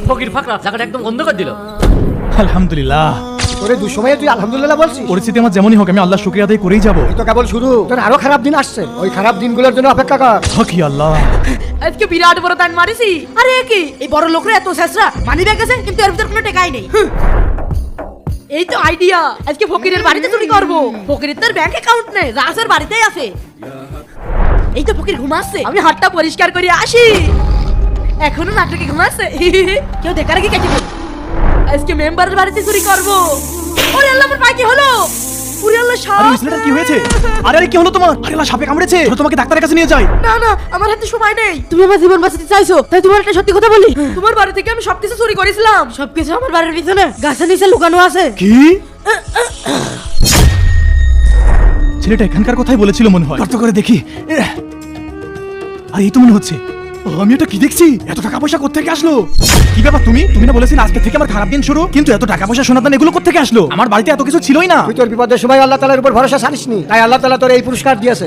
ফকির ফাকরা জায়গাটা একদম অন্ধকার দিল। আলহামদুলিল্লাহ। তোরে দুঃসময়ে তুই আলহামদুলিল্লাহ বলছিস? পরিস্থিতি আমার যেমনই হোক, আমি আল্লাহর শুকরিয়া আদায় করেই যাবো। এই তো কেবল শুরু, তোর আরো খারাপ দিন আসছে। ওই খারাপ দিনগুলোর জন্য অপেক্ষা কর। হকি আল্লাহ। আজকে বিরাট বড় টান মারিছি। আরে কি এই বড় লোকরা এত শেষরা মানি ব্যাগ আছে, কিন্তু এর ভিতর কোনো টাকাই নেই। এই তো আইডিয়া, আজকে ফকিরের বাড়িতে চুরি করব। ফকিরের তার ব্যাংক অ্যাকাউন্ট নেই, রাসের বাড়িতেই আছে। এই তো ফকির ঘুমাচ্ছে, আমি হাতটা পরিষ্কার করে আসি। এখনো নাটকে ঘুমাচ্ছে, কেউ দেখার আগে কেটে দেবে। আজকে মেম্বারের বাড়িতে চুরি করব। ওরে আল্লাহ, আমার পায়ে কি হলো? ওরে আল্লাহ, আরে সাপ! মিসলেটা কি হয়েছে? আরে কি হলো তোমার? আরে আল্লাহ, সাপে কামড়েছে। চলো তোমাকে ডাক্তারের কাছে নিয়ে যাই। না না, আমার হাতে সময় নেই। তুমি আমার জীবন বাঁচাতে চাইছো, তাই তোমার একটা সত্যি কথা বলি। তোমার বাড়ি থেকে আমি সবকিছু চুরি করেছিলাম। সবকিছু আমার বাড়ির পিছনে গাছের নিচে লুকানো আছে। কি? ছেলেটা এখানকার কথাই বলেছিল মনে হয়। কত করে দেখি। আর এই তো মনে হচ্ছে। আমি এটা কি দেখছি? এত টাকা পয়সা কোত্থেকে আসলো? কি ব্যাপার, তুমি না বলেছিলে আজকে থেকে আমার খারাপ দিন শুরু, কিন্তু এত টাকা পয়সা সোনা দান এগুলো কোত্থেকে আসলো? আমার বাড়িতে এত কিছু ছিলই না। তুই তোর বিপদের সময় আল্লাহ তাআলার উপর ভরসা ছাড়িসনি, তাই আল্লাহ তাআলা তোর এই পুরস্কার দিয়েছে।